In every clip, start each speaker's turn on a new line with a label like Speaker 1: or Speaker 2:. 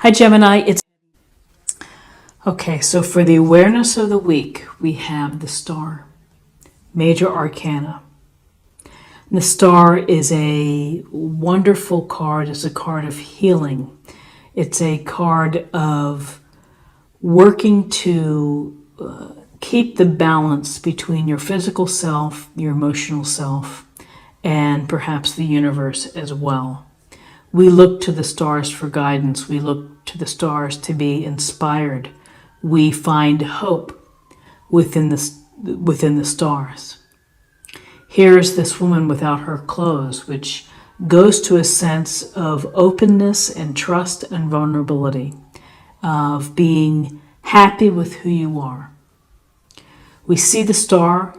Speaker 1: Hi, Gemini. It's okay. So for the awareness of the week, we have the star, major arcana. And the star is a wonderful card. It's a card of healing. It's a card of working to keep the balance between your physical self, your emotional self, and perhaps the universe as well. We look to the stars for guidance. We look to the stars to be inspired. We find hope within the stars. Here's this woman without her clothes, which goes to a sense of openness and trust and vulnerability, of being happy with who you are. We see the star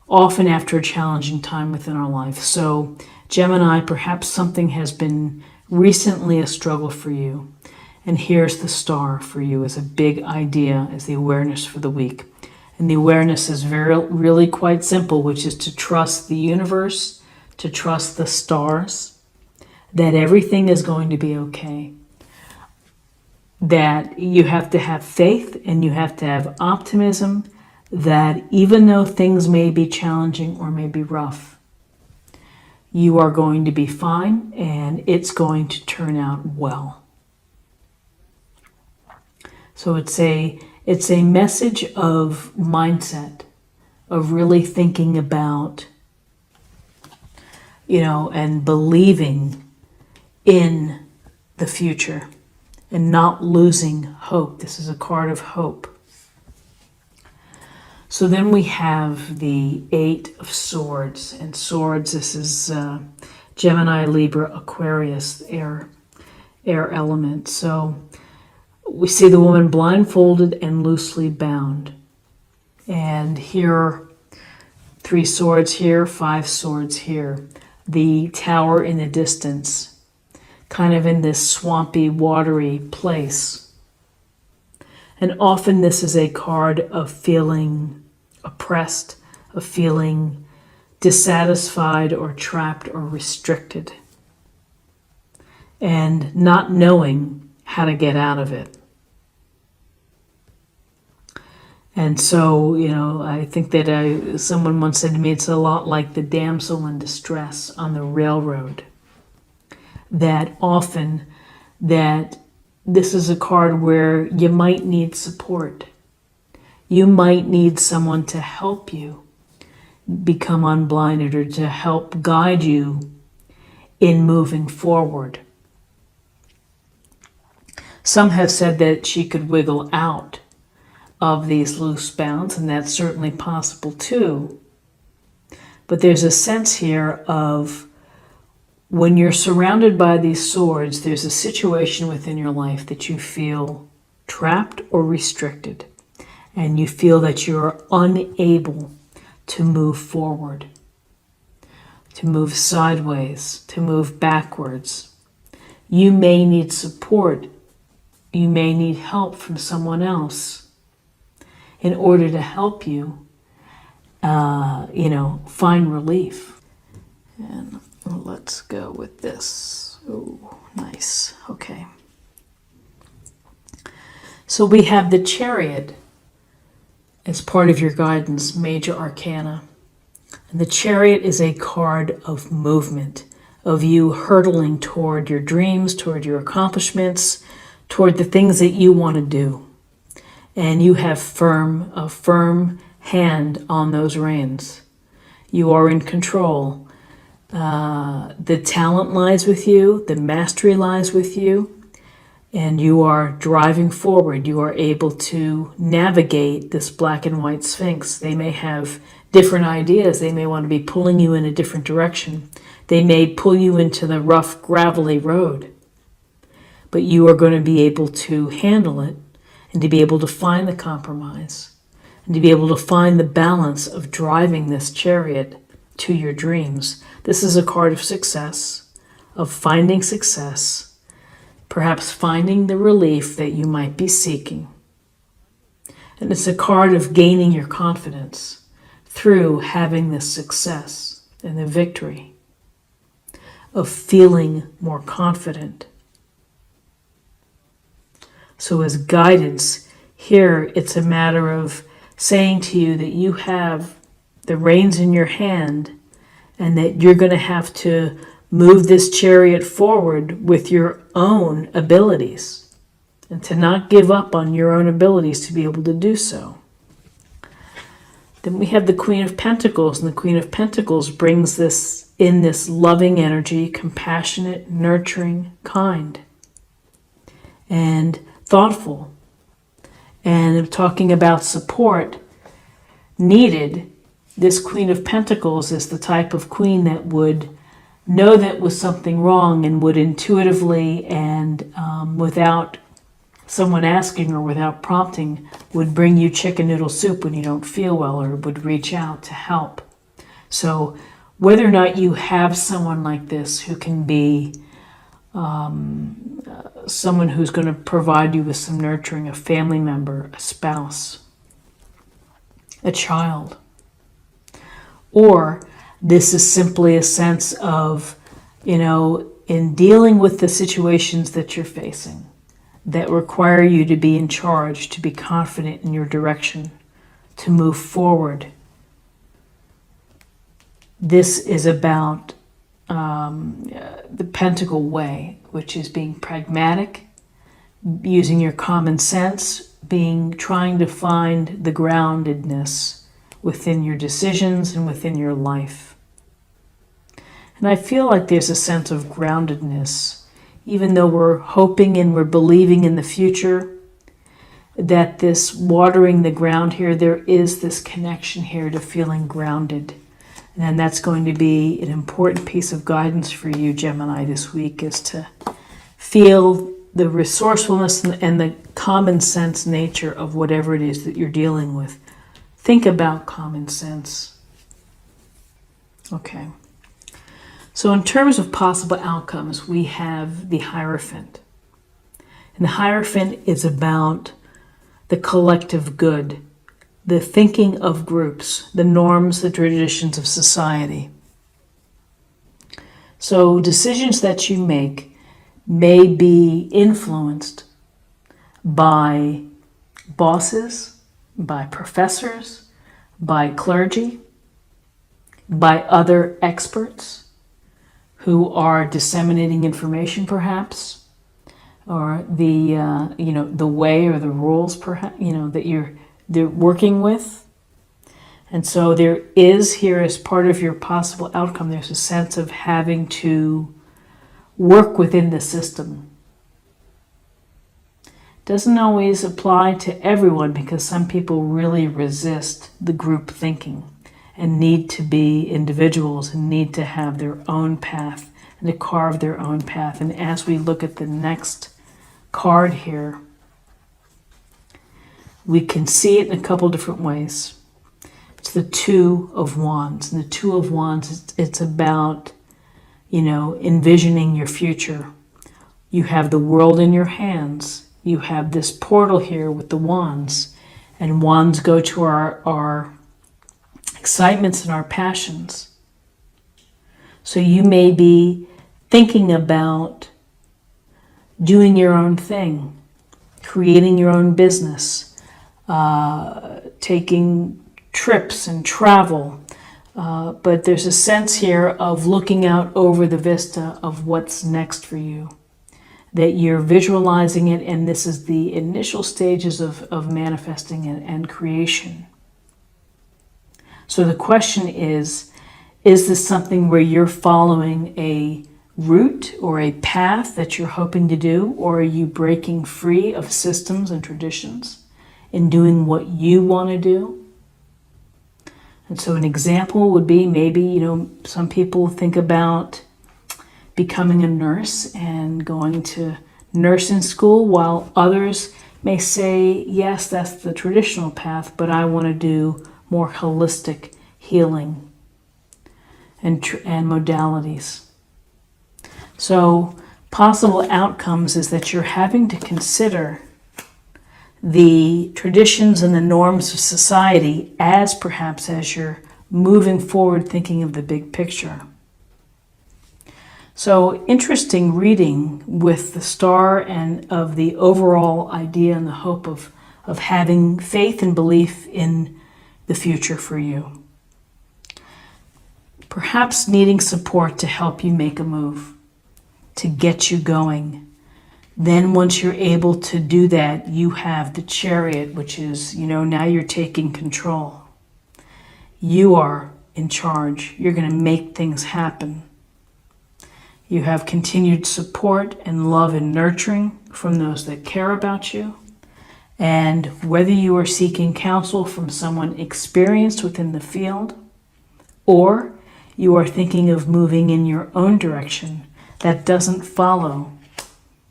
Speaker 1: often after a challenging time within our life. So, Gemini, perhaps something has been recently a struggle for you. And here's the star for you as a big idea, as the awareness for the week. And the awareness is really quite simple, which is to trust the universe, to trust the stars, that everything is going to be okay. That you have to have faith and you have to have optimism, that even though things may be challenging or may be rough, you are going to be fine and it's going to turn out well. So it's a message of mindset, of really thinking about, and believing in the future and not losing hope. This is a card of hope. So then we have the Eight of Swords. And swords, this is Gemini, Libra, Aquarius, air element. So we see the woman blindfolded and loosely bound. And here, 3 swords here, 5 swords here. The tower in the distance, kind of in this swampy, watery place. And often this is a card of feeling oppressed, of feeling dissatisfied or trapped or restricted, and not knowing how to get out of it. And so, I think that someone once said to me, it's a lot like the damsel in distress on the railroad. That often that this is a card where you might need support. You might need someone to help you become unblinded or to help guide you in moving forward. Some have said that she could wiggle out of these loose bounds, and that's certainly possible too. But there's a sense here of when you're surrounded by these swords, there's a situation within your life that you feel trapped or restricted, and you feel that you're unable to move forward, to move sideways, to move backwards. You may need support. You may need help from someone else in order to help you, find relief. And let's go with this. Oh, nice. Okay. So we have the Chariot as part of your guidance, major arcana. And the Chariot is a card of movement, of you hurtling toward your dreams, toward your accomplishments, toward the things that you want to do. And you have a firm hand on those reins. You are in control. The talent lies with you, the mastery lies with you, and you are driving forward. You are able to navigate this black and white sphinx. They may have different ideas. They may want to be pulling you in a different direction. They may pull you into the rough, gravelly road. But you are going to be able to handle it and to be able to find the compromise and to be able to find the balance of driving this chariot to your dreams. This is a card of success, of finding success, perhaps finding the relief that you might be seeking. And it's a card of gaining your confidence through having this success and the victory, of feeling more confident. So as guidance, here it's a matter of saying to you that you have the reins in your hand and that you're going to have to move this chariot forward with your own abilities and to not give up on your own abilities to be able to do so. Then we have the Queen of Pentacles, and the Queen of Pentacles brings this in this loving energy, compassionate, nurturing, kind, and thoughtful. And talking about support needed, this Queen of Pentacles is the type of queen that would know that was something wrong and would intuitively and without someone asking or without prompting would bring you chicken noodle soup when you don't feel well or would reach out to help. So whether or not you have someone like this who can be someone who's going to provide you with some nurturing, a family member, a spouse, a child, or this is simply a sense of, in dealing with the situations that you're facing that require you to be in charge, to be confident in your direction, to move forward. This is about the Pentacle way, which is being pragmatic, using your common sense, trying to find the groundedness within your decisions and within your life. And I feel like there's a sense of groundedness, even though we're hoping and we're believing in the future, that this watering the ground here, there is this connection here to feeling grounded. And that's going to be an important piece of guidance for you, Gemini, this week, is to feel the resourcefulness and the common sense nature of whatever it is that you're dealing with. Think about common sense. Okay. So in terms of possible outcomes, we have the Hierophant. And the Hierophant is about the collective good, the thinking of groups, the norms, the traditions of society. So decisions that you make may be influenced by bosses, by professors, by clergy, by other experts who are disseminating information, perhaps, or the way or the rules, perhaps, that they're working with. And so there is here, as part of your possible outcome, there's a sense of having to work within the system. Doesn't always apply to everyone because some people really resist the group thinking and need to be individuals and need to have their own path and to carve their own path. And as we look at the next card here, we can see it in a couple different ways. It's the Two of Wands. And the Two of Wands, it's about, envisioning your future. You have the world in your hands. You have this portal here with the wands. And wands go to our excitements and our passions. So you may be thinking about doing your own thing, creating your own business, taking trips and travel. But there's a sense here of looking out over the vista of what's next for you, that you're visualizing it, and this is the initial stages of manifesting it and creation. So the question is this something where you're following a route or a path that you're hoping to do, or are you breaking free of systems and traditions and doing what you want to do? And so an example would be maybe, some people think about becoming a nurse and going to nursing school, while others may say, yes, that's the traditional path, but I want to do more holistic healing and modalities. So possible outcomes is that you're having to consider the traditions and the norms of society as you're moving forward thinking of the big picture. So interesting reading with the star and of the overall idea and the hope of having faith and belief in the future for you. Perhaps needing support to help you make a move, to get you going. Then once you're able to do that, you have the Chariot, which is, now you're taking control. You are in charge. You're going to make things happen. You have continued support and love and nurturing from those that care about you. And whether you are seeking counsel from someone experienced within the field, or you are thinking of moving in your own direction that doesn't follow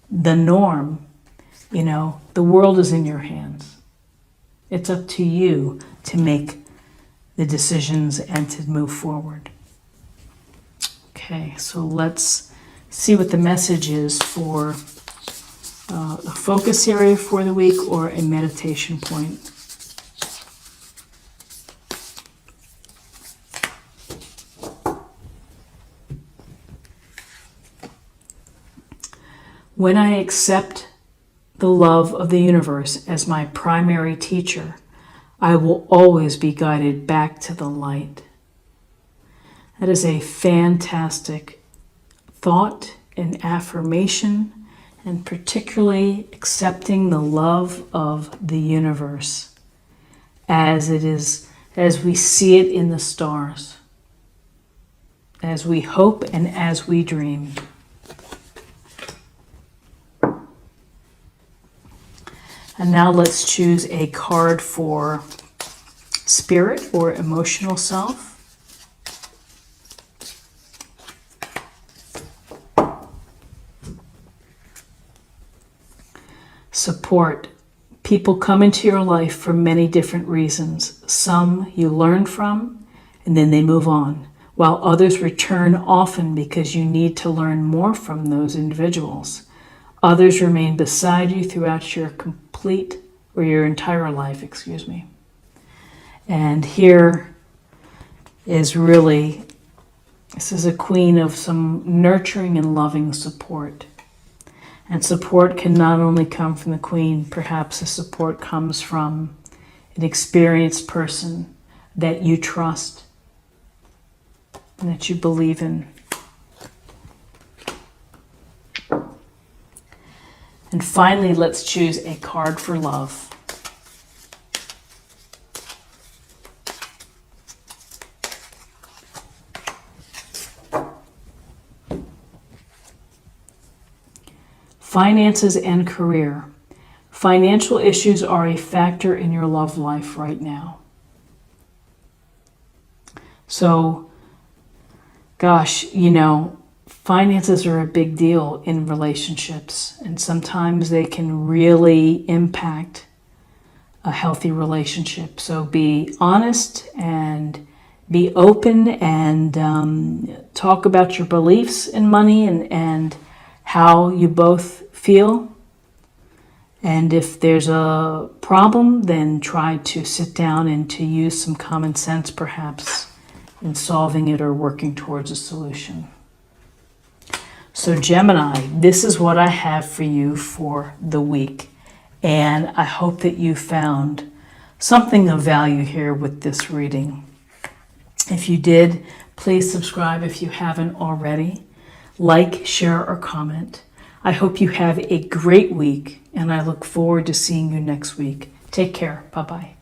Speaker 1: the norm, the world is in your hands. It's up to you to make the decisions and to move forward. Okay, so let's see what the message is for a focus area for the week or a meditation point. When I accept the love of the universe as my primary teacher, I will always be guided back to the light. That is a fantastic thought and affirmation, and particularly accepting the love of the universe as it is, as we see it in the stars, as we hope and as we dream. And now let's choose a card for spirit or emotional self. Support. People come into your life for many different reasons. Some you learn from, and then they move on, while others return often because you need to learn more from those individuals. Others remain beside you throughout your your entire life, And here is really, this is a queen of some nurturing and loving support. And support can not only come from the queen, perhaps the support comes from an experienced person that you trust and that you believe in. And finally, let's choose a card for love. Finances and career. Financial issues are a factor in your love life right now. So, gosh, finances are a big deal in relationships, and sometimes they can really impact a healthy relationship. So be honest and be open and talk about your beliefs in money and how you both feel. And if there's a problem, then try to sit down and to use some common sense perhaps in solving it or working towards a solution. So Gemini, this is what I have for you for the week. And I hope that you found something of value here with this reading. If you did, please subscribe if you haven't already. Like, share, or comment. I hope you have a great week, and I look forward to seeing you next week. Take care. Bye-bye.